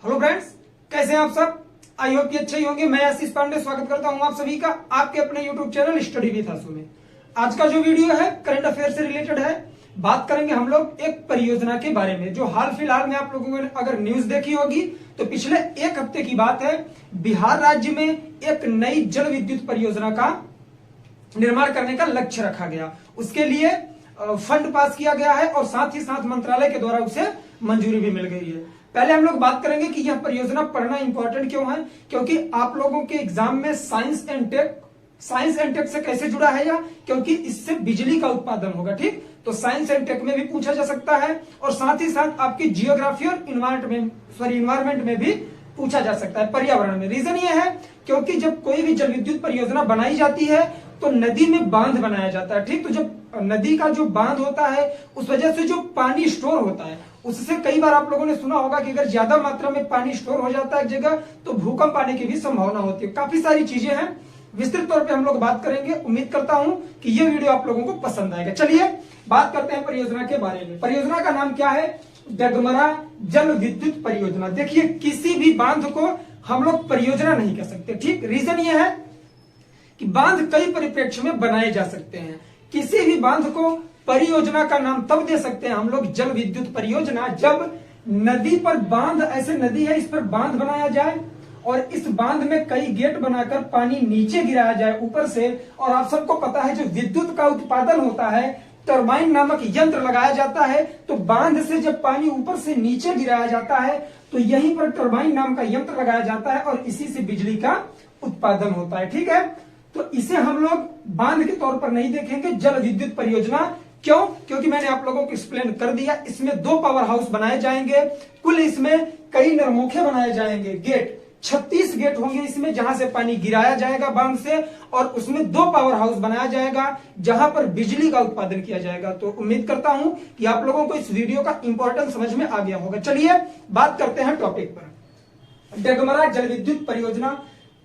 Hello friends, कैसे हैं आप सब। आई होप कि अच्छे ही होंगे। मैं आशीष पांडे स्वागत करता हूं आप सभी का आपके अपने यूट्यूब चैनल स्टडी विद आशु में। आज का जो वीडियो है करंट अफेयर से रिलेटेड है। बात करेंगे हम लोग एक परियोजना के बारे में जो हाल फिलहाल में आप लोगों ने अगर न्यूज देखी होगी तो पिछले एक हफ्ते की बात है। बिहार राज्य में एक नई जल विद्युत परियोजना का निर्माण करने का लक्ष्य रखा गया। उसके लिए फंड पास किया गया है और साथ ही साथ मंत्रालय के द्वारा उसे मंजूरी भी मिल गई है। पहले हम लोग बात करेंगे कि यह परियोजना पढ़ना इंपॉर्टेंट क्यों है, क्योंकि आप लोगों के एग्जाम में साइंस एंड टेक से कैसे जुड़ा है यह, क्योंकि इससे बिजली का उत्पादन होगा। ठीक, तो साइंस एंड टेक में भी पूछा जा सकता है और साथ ही साथ आपकी जियोग्राफी और इन्वायरमेंट में भी पूछा जा सकता है, पर्यावरण में। रीजन ये है क्योंकि जब कोई भी जल विद्युत परियोजना बनाई जाती है तो नदी में बांध बनाया जाता है। ठीक, तो जब नदी का जो बांध होता है उस वजह से जो पानी स्टोर होता है उससे कई बार आप लोगों ने सुना होगा कि अगर ज्यादा मात्रा में पानी स्टोर हो जाता है एक जगह तो भूकंप आने की भी संभावना होती है। काफी सारी चीजें हैं, विस्तृत तौर पे हम लोग बात करेंगे। उम्मीद करता हूं कि ये वीडियो आप लोगों को पसंद आएगा। चलिए बात करते हैं परियोजना के बारे में। परियोजना का नाम क्या है? डगमरा जल विद्युत परियोजना। देखिए, किसी भी बांध को हम लोग परियोजना नहीं कह सकते। ठीक, रीजन ये है कि बांध कई परिप्रेक्ष्य में बनाए जा सकते हैं। किसी भी बांध को परियोजना का नाम तब दे सकते हैं हम लोग, जल विद्युत परियोजना, जब नदी पर बांध, ऐसे नदी है इस पर बांध बनाया जाए और इस बांध में कई गेट बनाकर पानी नीचे गिराया जाए ऊपर से। और आप सबको पता है जो विद्युत का उत्पादन होता है टरबाइन नामक यंत्र लगाया जाता है। तो बांध से जब पानी ऊपर से नीचे गिराया जाता है तो यहीं पर टरबाइन नाम का यंत्र लगाया जाता है और इसी से बिजली का उत्पादन होता है। ठीक है, तो इसे हम लोग बांध के तौर पर नहीं देखेंगे, जल विद्युत परियोजना। क्यों? क्योंकि मैंने आप लोगों को एक्सप्लेन कर दिया। इसमें 2 पावर हाउस बनाए जाएंगे, कुल इसमें कई नरमुखे बनाए जाएंगे। गेट 36 गेट होंगे इसमें, जहां से पानी गिराया जाएगा बांध से, और उसमें 2 पावर हाउस बनाया जाएगा जहां पर बिजली का उत्पादन किया जाएगा। तो उम्मीद करता हूं कि आप लोगों को इस वीडियो का इंपॉर्टेंस समझ में आ गया होगा। चलिए बात करते हैं टॉपिक पर। डगमरा जल विद्युत परियोजना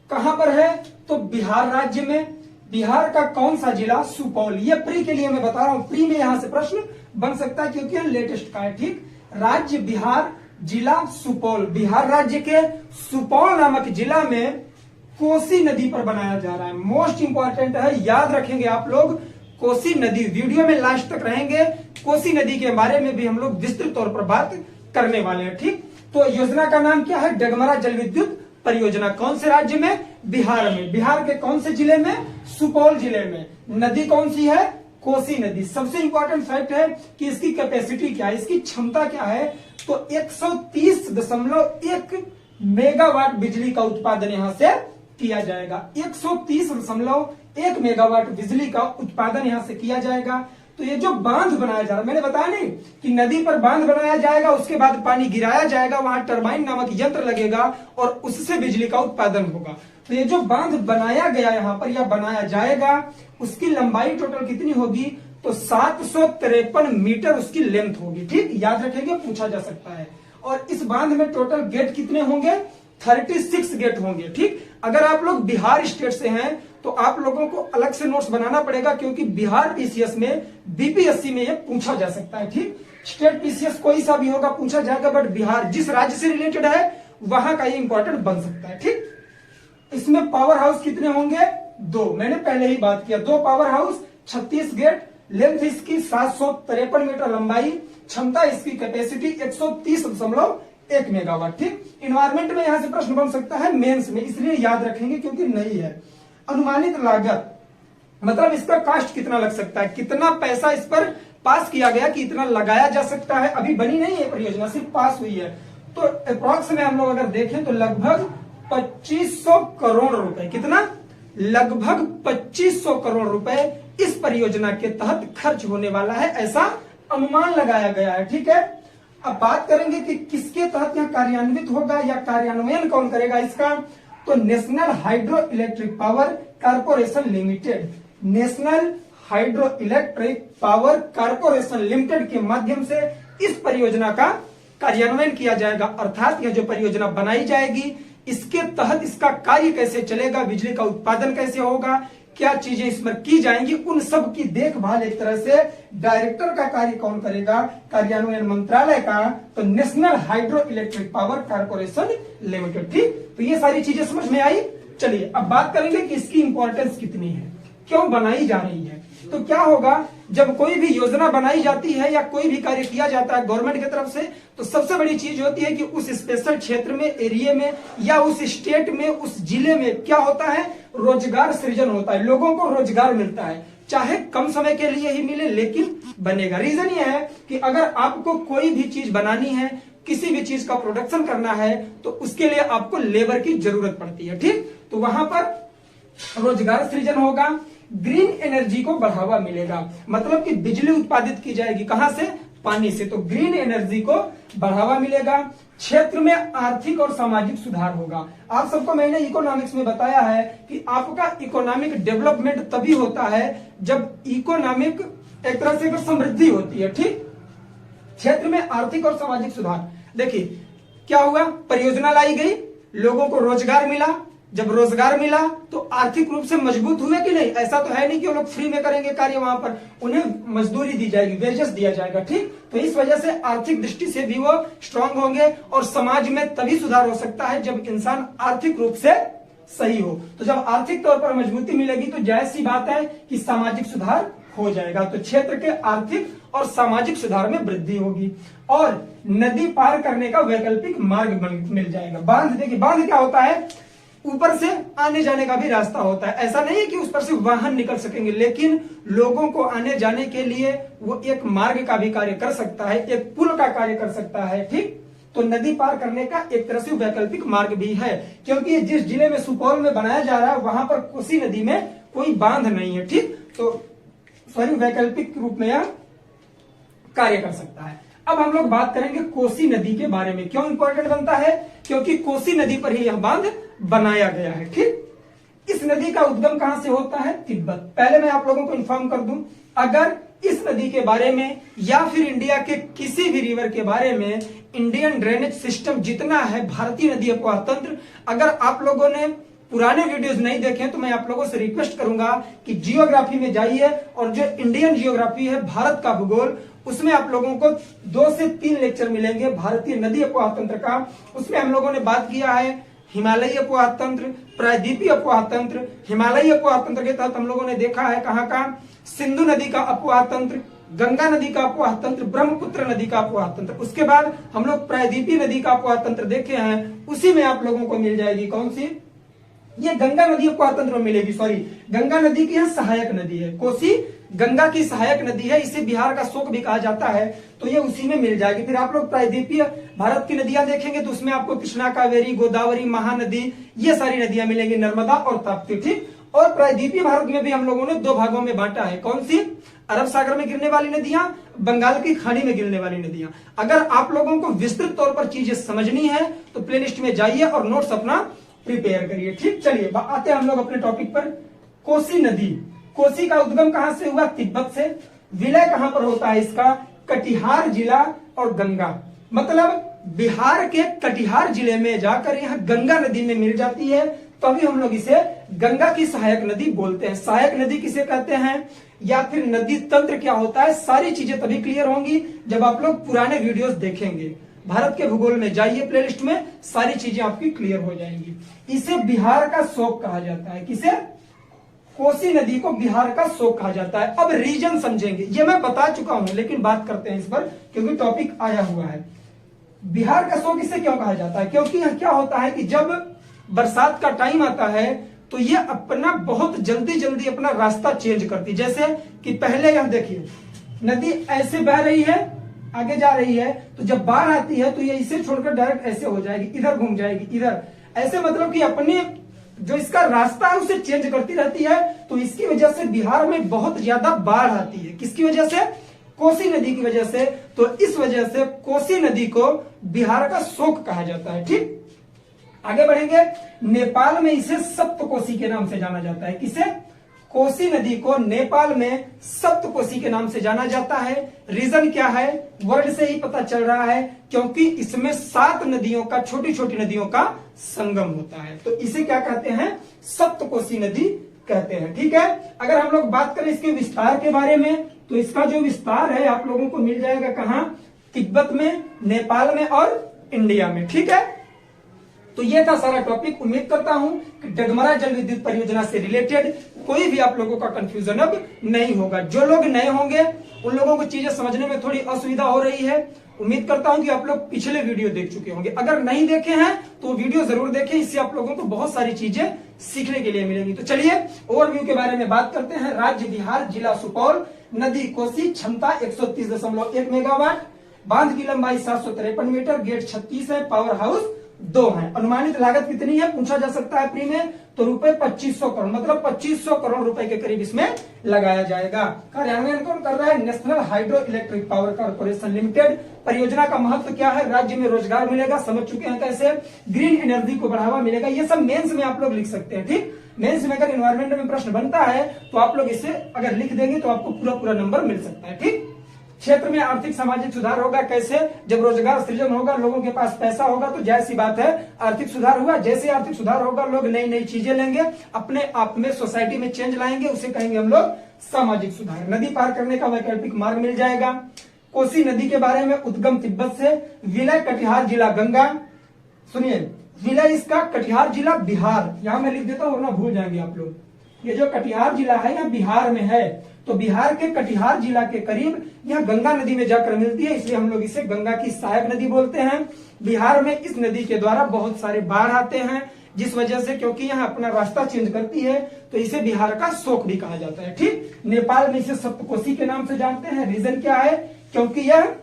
कहां पर है? तो बिहार राज्य में। बिहार का कौन सा जिला? सुपौल। ये प्री के लिए मैं बता रहा हूं, प्री में यहां से प्रश्न बन सकता है क्योंकि लेटेस्ट का है। ठीक, राज्य बिहार, जिला सुपौल। बिहार राज्य के सुपौल नामक जिला में कोसी नदी पर बनाया जा रहा है। मोस्ट इंपॉर्टेंट है, याद रखेंगे आप लोग। कोसी नदी, वीडियो में लास्ट तक रहेंगे। कोसी नदी के बारे में भी हम लोग विस्तृत तौर पर बात करने वाले हैं। ठीक, तो योजना का नाम क्या है? डगमरा जल विद्युत परियोजना। कौन से राज्य में? बिहार में। बिहार के कौन से जिले में? सुपौल जिले में। नदी कौन सी है? कोसी नदी। सबसे इंपॉर्टेंट फैक्ट है कि इसकी कैपेसिटी क्या है, इसकी क्षमता क्या है? तो 130.1 मेगावाट बिजली का उत्पादन यहां से किया जाएगा। 130.1 मेगावाट बिजली का उत्पादन यहां से किया जाएगा। तो ये जो बांध बनाया जा रहा है, मैंने बताया नहीं कि नदी पर बांध बनाया जाएगा, उसके बाद पानी गिराया जाएगा, वहां टरबाइन नामक यंत्र लगेगा और उससे बिजली का उत्पादन होगा। तो ये जो बांध बनाया गया यहां पर या बनाया जाएगा, उसकी लंबाई टोटल कितनी होगी? तो 753 मीटर उसकी लेंथ होगी। ठीक, याद रखेंगे, पूछा जा सकता है। और इस बांध में टोटल गेट कितने होंगे? 36 गेट होंगे। ठीक, अगर आप लोग बिहार स्टेट से हैं तो आप लोगों को अलग से नोट्स बनाना पड़ेगा क्योंकि बिहार पीसीएस में, बीपीएससी में ये पूछा जा सकता है। ठीक, स्टेट पीसीएस कोई सा भी होगा पूछा जाएगा, बट बिहार जिस राज्य से रिलेटेड है वहां का ये इंपॉर्टेंट बन सकता है। ठीक, इसमें पावर हाउस कितने होंगे? 2। मैंने पहले ही बात किया, 2 पावर हाउस, 36 गेट, लेंथ इसकी 753 मीटर लंबाई, क्षमता इसकी कैपेसिटी 130.1 मेगावाट। ठीक, इन्वायरमेंट में यहां से प्रश्न बन सकता है मेंस में, इसलिए याद रखेंगे क्योंकि नई है। अनुमानित लागत मतलब इसका कास्ट कितना लग सकता है, कितना पैसा इस पर पास किया गया कि इतना लगाया जा सकता है। अभी बनी नहीं है परियोजना, सिर्फ पास हुई है। तो अप्रॉक्स में हम लोग अगर देखें तो लगभग 2500 करोड़ रुपए। कितना? लगभग 2500 करोड़ रुपए इस परियोजना के तहत खर्च होने वाला है, ऐसा अनुमान लगाया गया है। ठीक है, अब बात करेंगे कि किसके तहत यह कार्यान्वित होगा या कार्यान्वयन कौन करेगा इसका? तो national hydro electric power corporation limited. National hydro electric power corporation limited के माध्यम से इस परियोजना का कार्यान्वयन किया जाएगा। अर्थात यह जो परियोजना बनाई जाएगी इसके तहत इसका कार्य कैसे चलेगा, बिजली का उत्पादन कैसे होगा, क्या चीजें इसमें की जाएंगी, उन सब की देखभाल एक तरह से डायरेक्टर का कार्य कौन करेगा, कार्यान्वयन मंत्रालय का, तो national hydro electric power corporation limited. ठीक, तो ये सारी चीजें समझ में आई। चलिए अब बात करेंगे कि इसकी इंपॉर्टेंस कितनी है, क्यों बनाई जा रही है। तो क्या होगा, जब कोई भी योजना बनाई जाती है या कोई भी कार्य किया जाता है गवर्नमेंट की तरफ से, तो सबसे बड़ी चीज होती है कि उस स्पेशल क्षेत्र में, एरिया में या उस स्टेट में, उस जिले में क्या होता है, रोजगार सृजन होता है, लोगों को रोजगार मिलता है, चाहे कम समय के लिए ही मिले लेकिन बनेगा। रीजन ये है कि अगर आपको कोई भी चीज बनानी है, किसी भी चीज का प्रोडक्शन करना है, तो उसके लिए आपको लेबर की जरूरत पड़ती है। ठीक, तो वहां पर रोजगार सृजन होगा, ग्रीन एनर्जी को बढ़ावा मिलेगा, मतलब कि बिजली उत्पादित की जाएगी, कहां से, पानी से, तो ग्रीन एनर्जी को बढ़ावा मिलेगा। क्षेत्र में आर्थिक और सामाजिक सुधार होगा। आप सबको मैंने इकोनॉमिक्स में बताया है कि आपका इकोनॉमिक डेवलपमेंट तभी होता है जब इकोनॉमिक एक तरह से समृद्धि होती है। ठीक, क्षेत्र में आर्थिक और सामाजिक सुधार, देखिए क्या हुआ, परियोजना लाई गई, लोगों को रोजगार मिला, जब रोजगार मिला तो आर्थिक रूप से मजबूत हुए कि नहीं, ऐसा तो है नहीं कि वो लोग फ्री में करेंगे कार्य, वहां पर उन्हें मजदूरी दी जाएगी, वेजेस दिया जाएगा। ठीक, तो इस वजह से आर्थिक दृष्टि से भी वो स्ट्रांग होंगे और समाज में तभी सुधार हो सकता है जब इंसान आर्थिक रूप से सही हो। तो जब आर्थिक तौर पर मजबूती मिलेगी तो जायज सी बात है कि सामाजिक सुधार हो जाएगा, तो क्षेत्र के आर्थिक और सामाजिक सुधार में वृद्धि होगी और नदी पार करने का वैकल्पिक मार्ग मिल जाएगा। बांध, देखिए बांध क्या होता है, ऊपर से आने जाने का भी रास्ता होता है, ऐसा नहीं है कि उस पर से वाहन निकल सकेंगे, लेकिन लोगों को आने जाने के लिए वो एक मार्ग का भी कार्य कर सकता है, एक पुल का कार्य कर सकता है। ठीक, तो नदी पार करने का एक तरह से वैकल्पिक मार्ग भी है, क्योंकि जिस जिले में सुपौल में बनाया जा रहा है वहां पर कोसी नदी में कोई बांध नहीं है। ठीक, तो सॉरी वैकल्पिक रूप में यह कार्य कर सकता है। अब हम लोग बात करेंगे कोसी नदी के बारे में, क्यों इंपॉर्टेंट बनता है, क्योंकि कोसी नदी पर ही यह बांध बनाया गया है। ठीक, इस नदी का उद्गम कहां से होता है, तिब्बत। पहले मैं आप लोगों को इन्फॉर्म कर दूं, अगर इस नदी के बारे में या फिर इंडिया के किसी भी रिवर के बारे में, इंडियन ड्रेनेज सिस्टम जितना है, भारतीय नदी अपवाह तंत्र, अगर आप लोगों ने पुराने वीडियोस नहीं देखे तो मैं आप लोगों से रिक्वेस्ट करूंगा कि जियोग्राफी में जाइए और जो इंडियन जियोग्राफी है, भारत का भूगोल, उसमें आप लोगों को 2 से 3 लेक्चर मिलेंगे भारतीय नदी अपवाह तंत्र का। उसमें हम लोगों ने बात किया है हिमालयी अपवाह तंत्र, प्रायद्वीपीय अपवाह तंत्र। हिमालयी अपवाह तंत्र के तहत हम लोगों ने देखा है कहां का, सिंधु नदी का अपवाह तंत्र, गंगा नदी का अपवाह तंत्र, ब्रह्मपुत्र नदी का अपवाह तंत्र। उसके बाद हम लोग प्रायद्वीपीय नदी का अपवाह तंत्र देखे हैं, उसी में आप लोगों को मिल जाएगी कौन सी, ये गंगा नदी अपवाह तंत्र में मिलेगी। सॉरी, गंगा नदी की यह सहायक नदी है, कोसी गंगा की सहायक नदी है, इसे बिहार का शोक भी कहा जाता है, तो ये उसी में मिल जाएगी। फिर आप लोग प्रायद्वीपीय भारत की नदियां देखेंगे तो उसमें आपको कृष्णा, कावेरी, गोदावरी, महानदी, ये सारी नदियां मिलेंगी, नर्मदा और ताप्ती। ठीक, और प्रायद्वीपीय भारत में भी हम लोगों ने 2 भागों में बांटा है, कौन सी, अरब सागर में गिरने वाली नदियां, बंगाल की खाड़ी में गिरने वाली नदियां। अगर आप लोगों को विस्तृत तौर पर चीजें समझनी है तो प्लेलिस्ट में जाइए और नोट्स अपना प्रिपेयर करिए। ठीक, चलिए आते हैं हम लोग अपने टॉपिक पर। कोसी नदी, कोसी का उद्गम कहां से हुआ, तिब्बत से। विलय कहां पर होता है इसका, कटिहार जिला और गंगा, मतलब बिहार के कटिहार जिले में जाकर यह गंगा नदी में मिल जाती है, तभी हम लोग इसे गंगा की सहायक नदी बोलते हैं। सहायक नदी किसे कहते हैं या फिर नदी तंत्र क्या होता है, सारी चीजें तभी क्लियर होंगी जब आप लोग पुराने वीडियोस देखेंगे। भारत के भूगोल में जाइए, प्लेलिस्ट में सारी चीजें आपकी क्लियर हो जाएंगी। इसे बिहार का शोक कहा जाता है, किसे, कोसी नदी को बिहार का शोक कहा जाता है। अब रीजन समझेंगे, ये मैं बता चुका हूं लेकिन बात करते हैं इस पर क्योंकि टॉपिक आया हुआ है। बिहार का शोक इसे क्यों कहा जाता है, क्योंकि क्या होता है कि जब बरसात का टाइम आता है तो ये अपना बहुत जल्दी जल्दी अपना रास्ता चेंज करती, जैसे कि पहले यह देखिए नदी ऐसे बह रही है, आगे जा रही है, तो जब बाढ़ आती है तो ये इसे छोड़कर डायरेक्ट ऐसे हो जाएगी, इधर घूम जाएगी, इधर ऐसे, मतलब कि अपने जो इसका रास्ता है उसे चेंज करती रहती है। तो इसकी वजह से बिहार में बहुत ज्यादा बाढ़ आती है, किसकी वजह से, कोसी नदी की वजह से। तो इस वजह से कोसी नदी को बिहार का शोक कहा जाता है। ठीक, आगे बढ़ेंगे। नेपाल में इसे सप्तकोसी के नाम से जाना जाता है, किसे, कोसी नदी को नेपाल में सप्तकोसी के नाम से जाना जाता है। रीजन क्या है, वर्ड से ही पता चल रहा है, क्योंकि इसमें 7 नदियों का, छोटी छोटी नदियों का संगम होता है, तो इसे क्या कहते हैं, सप्तकोसी नदी कहते हैं। ठीक है, अगर हम लोग बात करें इसके विस्तार के बारे में, तो इसका जो विस्तार है आप लोगों को मिल जाएगा कहां, तिब्बत में, नेपाल में और इंडिया में। ठीक है, तो ये था सारा टॉपिक। उम्मीद करता हूं कि डगमरा जल विद्युत परियोजना से रिलेटेड कोई भी आप लोगों का कंफ्यूजन अब नहीं होगा। जो लोग नए होंगे उन लोगों को चीजें समझने में थोड़ी असुविधा हो रही है। उम्मीद करता हूं कि आप लोग पिछले वीडियो देख चुके होंगे। अगर नहीं देखे हैं तो वीडियो जरूर देखें, इससे आप लोगों को बहुत सारी चीजें सीखने के लिए मिलेंगी। तो चलिए ओवरव्यू के बारे में बात करते हैं। राज्य बिहार, जिला सुपौल, नदी कोसी, क्षमता 130.1 मेगावाट, बांध की लंबाई 753 मीटर, गेट 36 है, पावर हाउस 2 है। अनुमानित लागत कितनी है पूछा जा सकता है प्री में, तो रुपए 2500 करोड़, मतलब 2500 करोड़ रुपए के करीब इसमें लगाया जाएगा। कार्यान्वयन कौन कर रहा है, national hydro electric power corporation limited. परियोजना का महत्व क्या है, राज्य में रोजगार मिलेगा, समझ चुके हैं कैसे, ग्रीन एनर्जी को बढ़ावा मिलेगा, ये सब मेंस में आप लोग लिख सकते हैं। ठीक, मेंस में अगर एनवायरमेंट में प्रश्न बनता है तो आप लोग इसे अगर लिख देंगे तो आपको पूरा नंबर मिल सकता है। ठीक, क्षेत्र में आर्थिक सामाजिक सुधार होगा कैसे, जब रोजगार सृजन होगा, लोगों के पास पैसा होगा तो जाहिर सी बात है आर्थिक सुधार हुआ। जैसे आर्थिक सुधार होगा लोग नई नई चीजें लेंगे, अपने आप में सोसाइटी में चेंज लाएंगे, उसे कहेंगे हम लोग सामाजिक सुधार। नदी पार करने का वैकल्पिक मार्ग मिल जाएगा। कोसी नदी के बारे में, उद्गम तिब्बत से, विलय कटिहार जिला गंगा, सुनिए विलय इसका कटिहार जिला बिहार, यहां मैं लिख देता हूं वरना भूल जाएंगे आप लोग। ये जो कटिहार जिला है यह बिहार में है, तो बिहार के कटिहार जिला के करीब यह गंगा नदी में जाकर मिलती है, इसलिए हम लोग इसे गंगा की सहायक नदी बोलते हैं। बिहार में इस नदी के द्वारा बहुत सारे बाढ़ आते हैं, जिस वजह से क्योंकि यह अपना रास्ता चेंज करती है तो इसे बिहार का शोक भी कहा जाता है। ठीक, नेपाल में इसे सप्तकोशी के नाम से जानते हैं। रीजन क्या है, क्योंकि यह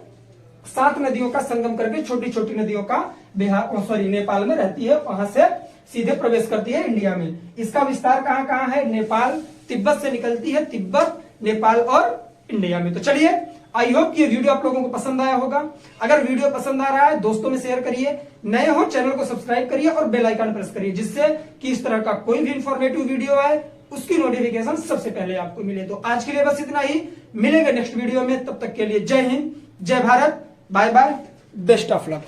7 नदियों का संगम करके छोटी छोटी नदियों का नेपाल में रहती है, वहां से सीधे प्रवेश करती है इंडिया में। इसका विस्तार कहां कहां है, नेपाल, तिब्बत से निकलती है, तिब्बत, नेपाल और इंडिया में। तो चलिए, आई होप ये वीडियो आप लोगों को पसंद आया होगा। अगर वीडियो पसंद आ रहा है दोस्तों में शेयर करिए, नए हो चैनल को सब्सक्राइब करिए और बेल आइकन प्रेस करिए, जिससे कि इस तरह का कोई भी इंफॉर्मेटिव वीडियो आए उसकी नोटिफिकेशन सबसे पहले आपको मिले। तो आज के लिए बस इतना ही, मिलेंगे नेक्स्ट वीडियो में, तब तक के लिए जय हिंद, जय Bharat, bye bye, best of luck.